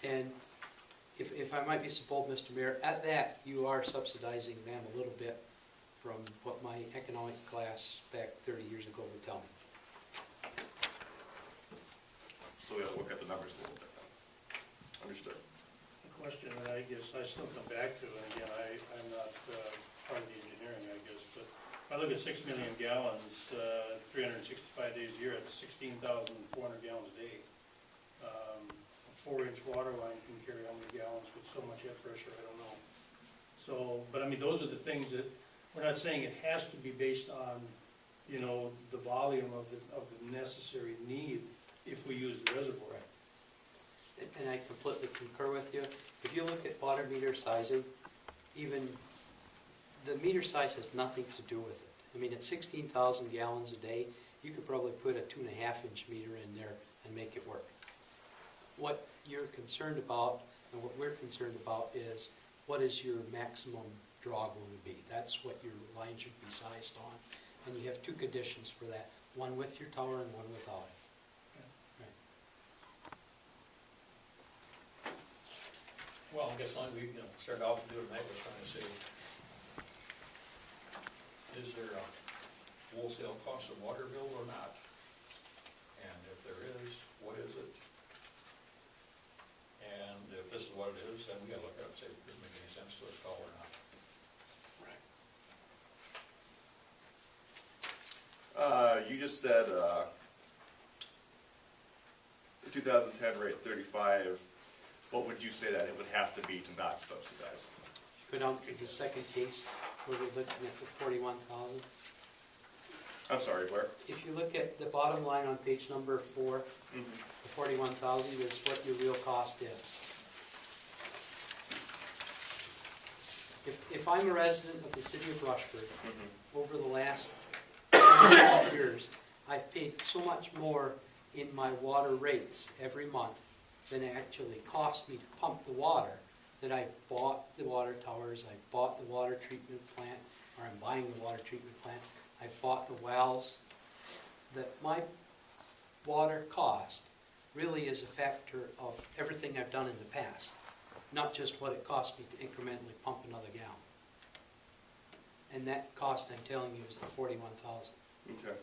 And if I might be so bold, Mr. Mayor, at that, you are subsidizing them a little bit from what my economic class back 30 years ago would tell me. So we gotta look at the numbers a little bit then. Understood. The question that I guess I still come back to, and again, I'm not part of the engineering, I guess, but if I look at 6 million gallons, 365 days a year, it's 16,400 gallons a day. A 4-inch water line can carry how many gallons with so much air pressure, I don't know. So, but I mean, those are the things that, we're not saying it has to be based on, you know, the volume of the necessary need if we use the reservoir. And I completely concur with you. If you look at water meter sizing, even the meter size has nothing to do with it. I mean, at 16,000 gallons a day, you could probably put a 2.5-inch meter in there and make it work. What you're concerned about, and what we're concerned about, is what is your maximum draw going to be? That's what your line should be sized on. And you have 2 conditions for that, one with your tower and one without it. Well, I guess we started out to do tonight, we're trying to see, is there a wholesale cost of water bill or not? And if there is, what is it? And if this is what it is, then we gotta look at it and say, does it make any sense to us at all or not? Right. You just said, 2010 rate 35. What would you say that it would have to be to not subsidize? Go down to the second case where we're looking at the 41,000. I'm sorry, where? If you look at the bottom line on page number 4, the 41,000 is what your real cost is. If I'm a resident of the city of Rushford, over the last 12 years, I've paid so much more in my water rates every month than it actually cost me to pump the water, that I bought the water towers, I bought the water treatment plant, or I'm buying the water treatment plant, I bought the wells, that my water cost really is a factor of everything I've done in the past, not just what it cost me to incrementally pump another gallon. And that cost, I'm telling you, is the 41,000. Okay.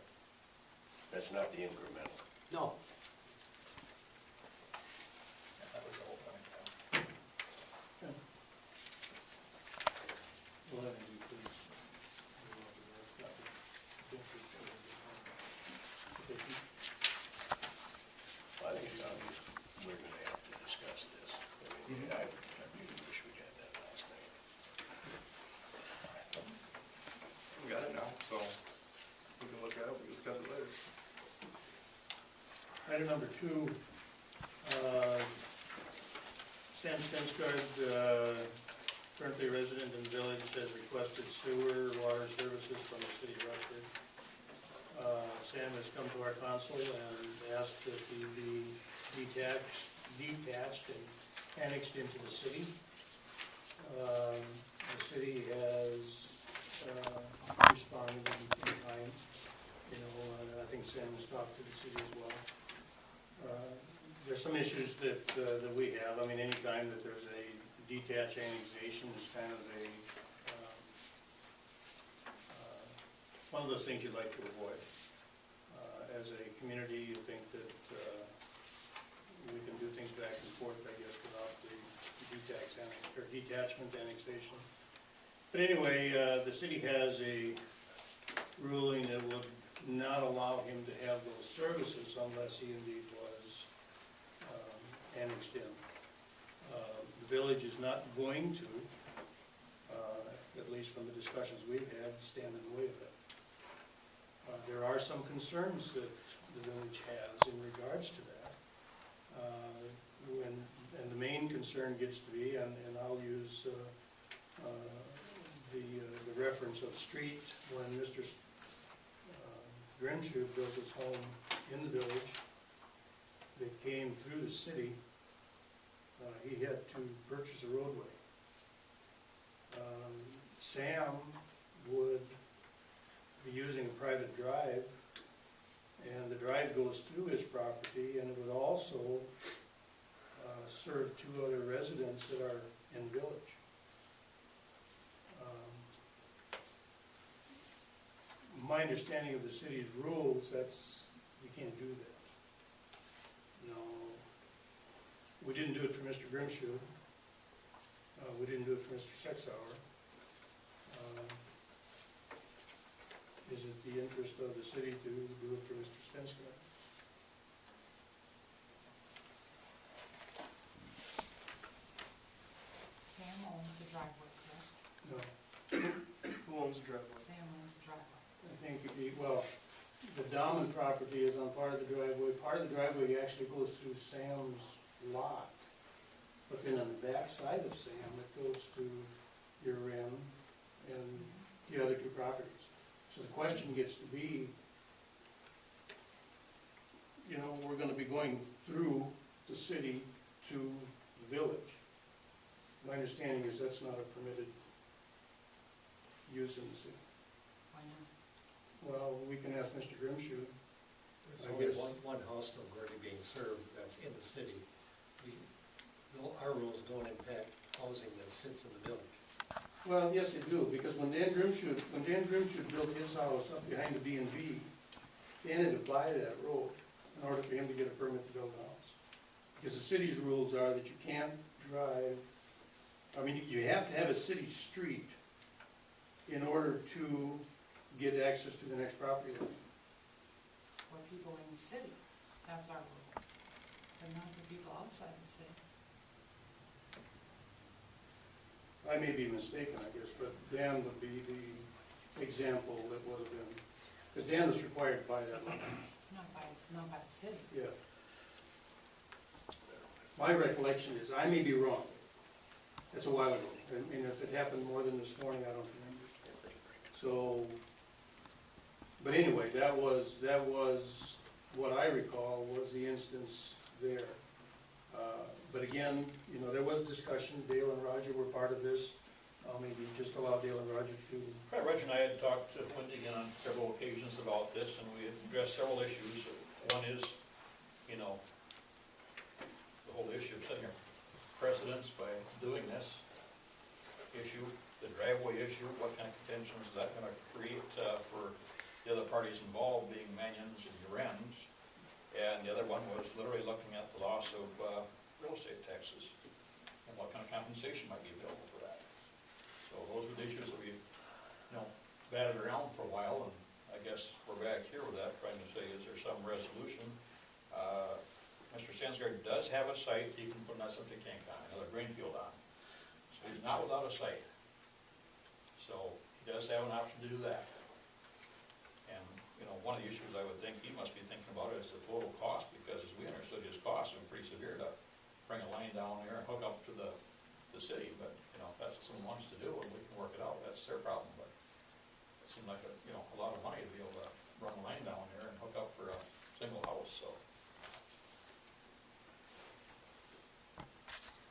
That's not the incremental. No. That was the whole point. Well, then you please. I think it's obvious we're going to have to discuss this. I mean, I really wish we had that last night. We got it now, so we can look at it, we can discuss it later. Item number 2, Sam Stensgaard, currently resident in the village, has requested sewer water services from the city of Rushford. Sam has come to our council and asked that he be detached and annexed into the city. The city has responded in kind, and I think Sam has talked to the city as well. There's some issues that we have. I mean, anytime that there's a detached annexation, is kind of a one of those things you'd like to avoid. As a community, you think that we can do things back and forth, I guess, without the detachment annexation. But anyway, the city has a ruling that would not allow him to have those services unless he indeed was annexed in. The village is not going to, at least from the discussions we've had, stand in the way of it. There are some concerns that the village has in regards to that. And the main concern gets to be, and I'll use the reference of street when Mr. Grimshaw built his home in the village that came through the city. He had to purchase a roadway. Sam would be using a private drive, and the drive goes through his property, and it would also serve two other residents that are in village. My understanding of the city's rules, that's, you can't do that. No, we didn't do it for Mr. Grimshaw. We didn't do it for Mr. Sexauer. Is it the interest of the city to do it for Mr. Svenska? Sam owns the driveway, correct? No, Who owns the driveway? Sam owns the driveway. I think, well, the Dahman property is on part of the driveway. Part of the driveway actually goes through Sam's lot. But then on the back side of Sam, it goes to your end and the other two properties. So the question gets to be, you know, we're gonna be going through the city to the village. My understanding is that's not a permitted use in the city. Why not? Well, we can ask Mr. Grimshaw. There's I only guess- one house though already being served that's in the city. Our rules don't impact housing that sits in the village. Well, yes, they do, because when Dan Grimshaw built his house up behind the B and B, he had to buy that road in order for him to get a permit to build a house. Because the city's rules are that you can't drive, I mean, you have to have a city street in order to get access to the next property line. For people in the city, that's our rule. But not for people outside the city. I may be mistaken, I guess, but Dan would be the example that would have been, because Dan was required to buy that land. Not by the city. Yeah. My recollection is, I may be wrong. That's a while ago. I mean, if it happened more than this morning, I don't remember. So, but anyway, that was what I recall was the instance there. But again, you know, there was discussion. Dale and Roger were part of this. Maybe just allow Dale and Roger to. Reg and I had talked to Wendy again on several occasions about this, and we had addressed several issues. One is, you know, the whole issue of setting a precedence by doing this issue, the driveway issue, what kind of contentions is that gonna create for the other parties involved, being Manions and Urens. And the other one was literally looking at the loss of real estate taxes and what kind of compensation might be available for that. So those were the issues that we, you know, batted around for a while, and I guess we're back here with that, trying to say, is there some resolution? Mr. Sandsgaard does have a site he can put another septic tank on, another drain field on. So he's not without a site. So he does have an option to do that. And, you know, one of the issues I would think he must be thinking about is the total cost, because as we understood his costs were pretty severe to bring a line down there and hook up to the city, but, you know, if that's what someone wants to do and we can work it out, that's their problem, but it seemed like a, you know, a lot of